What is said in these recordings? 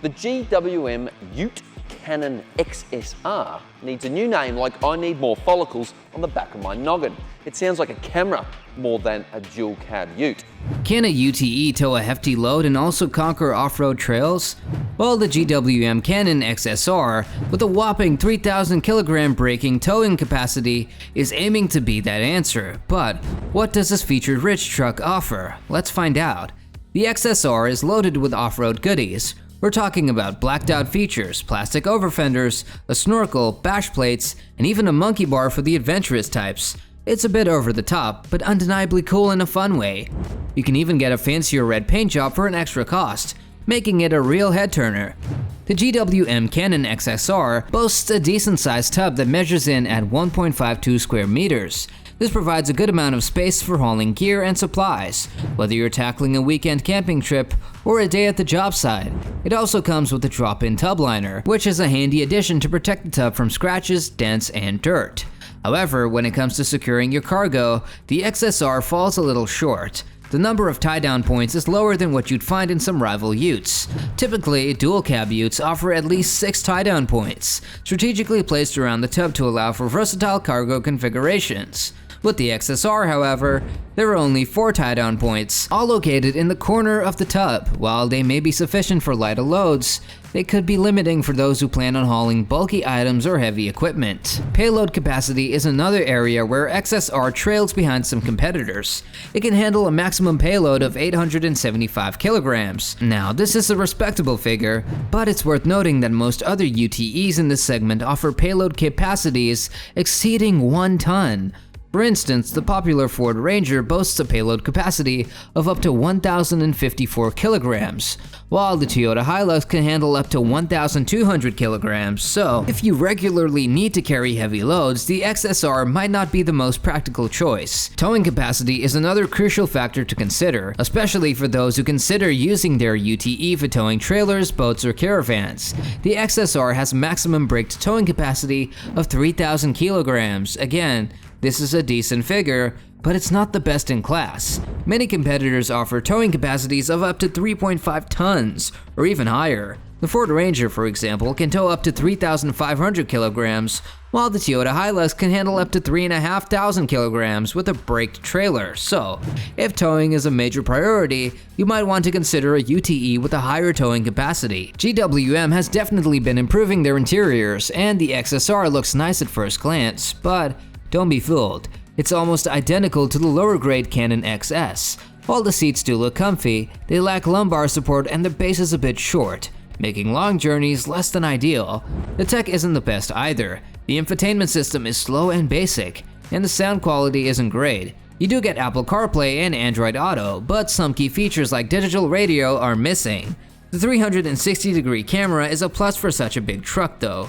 The GWM Ute Canon XSR needs a new name like I need more follicles on the back of my noggin. It sounds like a camera more than a dual cab ute. Can a UTE tow a hefty load and also conquer off-road trails? Well, the GWM Canon XSR, with a whopping 3,000 kilogram braking towing capacity, is aiming to be that answer. But what does this feature-rich truck offer? Let's find out. The XSR is loaded with off-road goodies. We're talking about blacked out features, plastic overfenders, a snorkel, bash plates, and even a monkey bar for the adventurous types. It's a bit over the top, but undeniably cool in a fun way. You can even get a fancier red paint job for an extra cost, making it a real head turner. The GWM Canon XSR boasts a decent sized tub that measures in at 1.52 square meters. This provides a good amount of space for hauling gear and supplies, whether you're tackling a weekend camping trip or a day at the job site. It also comes with a drop-in tub liner, which is a handy addition to protect the tub from scratches, dents, and dirt. However, when it comes to securing your cargo, the XSR falls a little short. The number of tie-down points is lower than what you'd find in some rival utes. Typically, dual cab utes offer at least 6 tie-down points, strategically placed around the tub to allow for versatile cargo configurations. With the XSR, however, there are only 4 tie-down points, all located in the corner of the tub. While they may be sufficient for lighter loads, they could be limiting for those who plan on hauling bulky items or heavy equipment. Payload capacity is another area where XSR trails behind some competitors. It can handle a maximum payload of 875 kilograms. Now, this is a respectable figure, but it's worth noting that most other UTEs in this segment offer payload capacities exceeding 1 ton. For instance, the popular Ford Ranger boasts a payload capacity of up to 1,054 kilograms, while the Toyota Hilux can handle up to 1,200 kilograms. So, if you regularly need to carry heavy loads, the XSR might not be the most practical choice. Towing capacity is another crucial factor to consider, especially for those who consider using their UTE for towing trailers, boats, or caravans. The XSR has a maximum braked towing capacity of 3,000 kilograms. Again, this is a decent figure, but it's not the best in class. Many competitors offer towing capacities of up to 3.5 tons, or even higher. The Ford Ranger, for example, can tow up to 3,500 kilograms, while the Toyota Hilux can handle up to 3,500 kilograms with a braked trailer. So, if towing is a major priority, you might want to consider a UTE with a higher towing capacity. GWM has definitely been improving their interiors, and the XSR looks nice at first glance, but don't be fooled, it's almost identical to the lower grade Canon XS. While the seats do look comfy, they lack lumbar support and the base is a bit short, making long journeys less than ideal. The tech isn't the best either. The infotainment system is slow and basic, and the sound quality isn't great. You do get Apple CarPlay and Android Auto, but some key features like digital radio are missing. The 360-degree camera is a plus for such a big truck though.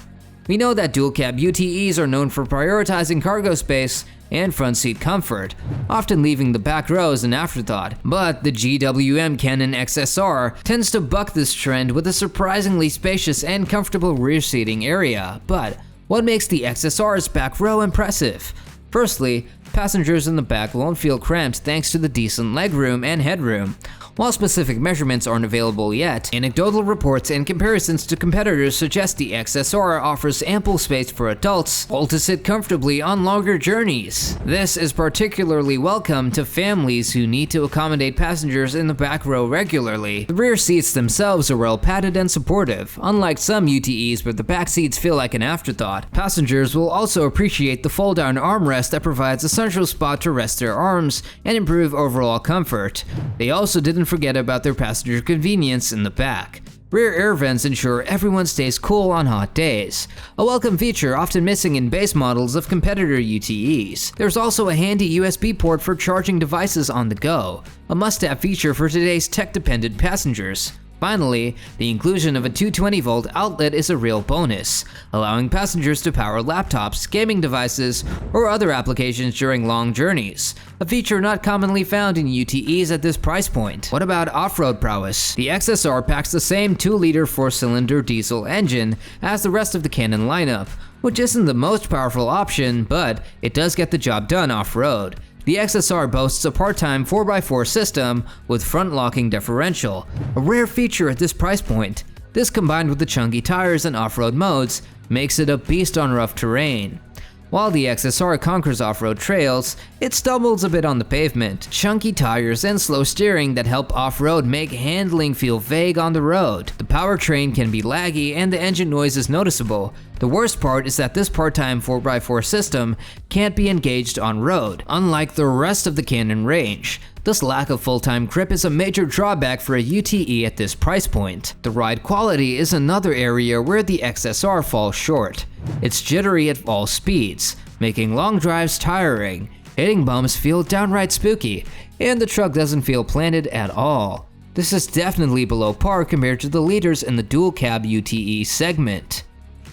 We know that dual cab UTEs are known for prioritizing cargo space and front seat comfort, often leaving the back row as an afterthought. But the GWM Canon XSR tends to buck this trend with a surprisingly spacious and comfortable rear seating area. But what makes the XSR's back row impressive? Firstly, passengers in the back won't feel cramped thanks to the decent legroom and headroom. While specific measurements aren't available yet, anecdotal reports and comparisons to competitors suggest the XSR offers ample space for adults all to sit comfortably on longer journeys. This is particularly welcome to families who need to accommodate passengers in the back row regularly. The rear seats themselves are well padded and supportive. Unlike some UTEs where the back seats feel like an afterthought, passengers will also appreciate the fold-down armrest that provides a central spot to rest their arms and improve overall comfort. They also didn't forget about their passenger convenience in the back. Rear air vents ensure everyone stays cool on hot days, a welcome feature often missing in base models of competitor UTEs. There's also a handy USB port for charging devices on the go, a must-have feature for today's tech-dependent passengers. Finally, the inclusion of a 220-volt outlet is a real bonus, allowing passengers to power laptops, gaming devices, or other applications during long journeys, a feature not commonly found in UTEs at this price point. What about off-road prowess? The XSR packs the same 2-liter 4-cylinder diesel engine as the rest of the Canon lineup, which isn't the most powerful option, but it does get the job done off-road. The XSR boasts a part-time 4x4 system with front-locking differential, a rare feature at this price point. This, combined with the chunky tires and off-road modes, makes it a beast on rough terrain. While the XSR conquers off-road trails, it stumbles a bit on the pavement. Chunky tires and slow steering that help off-road make handling feel vague on the road. The powertrain can be laggy and the engine noise is noticeable. The worst part is that this part-time 4x4 system can't be engaged on road, unlike the rest of the Canon range. This lack of full-time grip is a major drawback for a UTE at this price point. The ride quality is another area where the XSR falls short. It's jittery at all speeds, making long drives tiring. Hitting bumps feel downright spooky, and the truck doesn't feel planted at all. This is definitely below par compared to the leaders in the dual-cab UTE segment.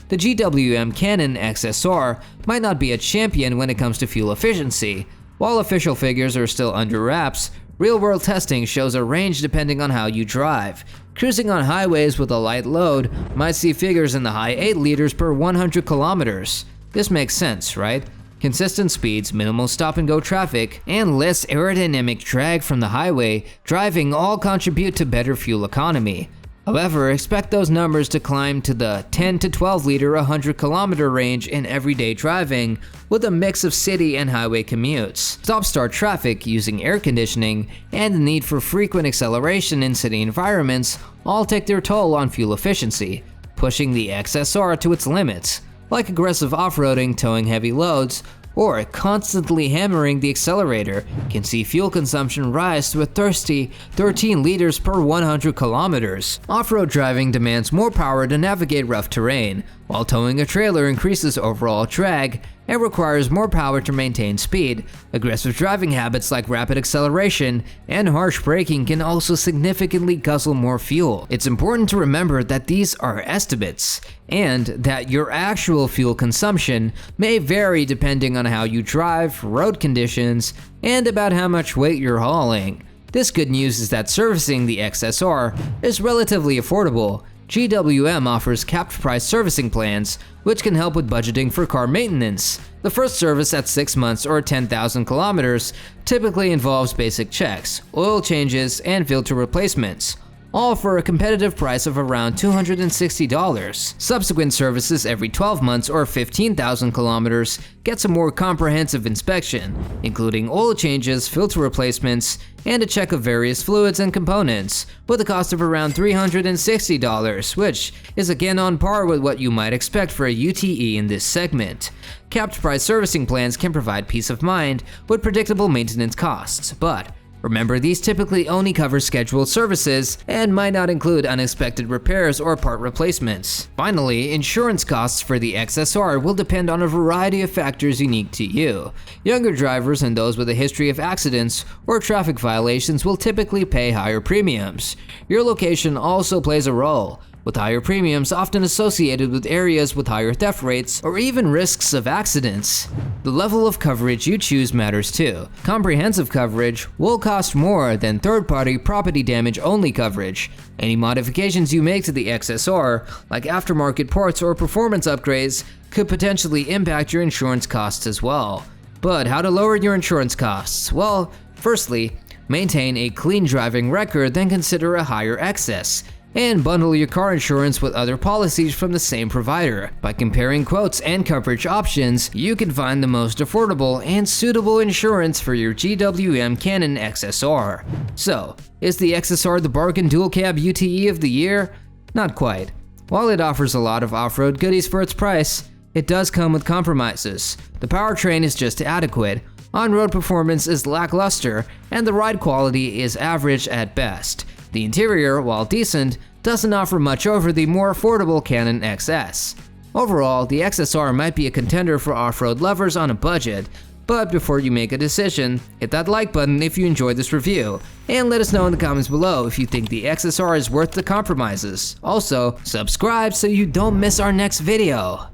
The GWM Canon XSR might not be a champion when it comes to fuel efficiency. While official figures are still under wraps, real-world testing shows a range depending on how you drive. Cruising on highways with a light load might see figures in the high 8 liters per 100 kilometers. This makes sense, right? Consistent speeds, minimal stop-and-go traffic, and less aerodynamic drag from the highway driving all contribute to better fuel economy. However, expect those numbers to climb to the 10 to 12 liter 100 kilometer range in everyday driving with a mix of city and highway commutes. Stop-start traffic using air conditioning and the need for frequent acceleration in city environments all take their toll on fuel efficiency, pushing the XSR to its limits, like aggressive off-roading, towing heavy loads, or constantly hammering the accelerator can see fuel consumption rise to a thirsty 13 liters per 100 kilometers. Off-road driving demands more power to navigate rough terrain, while towing a trailer increases overall drag and requires more power to maintain speed. Aggressive driving habits like rapid acceleration and harsh braking can also significantly guzzle more fuel. It's important to remember that these are estimates, and that your actual fuel consumption may vary depending on how you drive, road conditions, and about how much weight you're hauling. This good news is that servicing the XSR is relatively affordable. GWM offers capped price servicing plans, which can help with budgeting for car maintenance. The first service at 6 months or 10,000 kilometers typically involves basic checks, oil changes, and filter replacements, all for a competitive price of around $260. Subsequent services every 12 months or 15,000 kilometers gets a more comprehensive inspection, including oil changes, filter replacements, and a check of various fluids and components, with a cost of around $360, which is again on par with what you might expect for a UTE in this segment. Capped price servicing plans can provide peace of mind with predictable maintenance costs, but remember, these typically only cover scheduled services and might not include unexpected repairs or part replacements. Finally, insurance costs for the XSR will depend on a variety of factors unique to you. Younger drivers and those with a history of accidents or traffic violations will typically pay higher premiums. Your location also plays a role, with higher premiums often associated with areas with higher theft rates or even risks of accidents. The level of coverage you choose matters too. Comprehensive coverage will cost more than third-party property damage-only coverage. Any modifications you make to the XSR, like aftermarket parts or performance upgrades, could potentially impact your insurance costs as well. But how to lower your insurance costs? Well, firstly, maintain a clean driving record, then consider a higher excess, and bundle your car insurance with other policies from the same provider. By comparing quotes and coverage options, you can find the most affordable and suitable insurance for your GWM Canon XSR. So, is the XSR the bargain dual cab UTE of the year? Not quite. While it offers a lot of off-road goodies for its price, it does come with compromises. The powertrain is just adequate, on-road performance is lackluster, and the ride quality is average at best. The interior, while decent, doesn't offer much over the more affordable Canon XS. Overall, the XSR might be a contender for off-road lovers on a budget, but before you make a decision, hit that like button if you enjoyed this review, and let us know in the comments below if you think the XSR is worth the compromises. Also, subscribe so you don't miss our next video.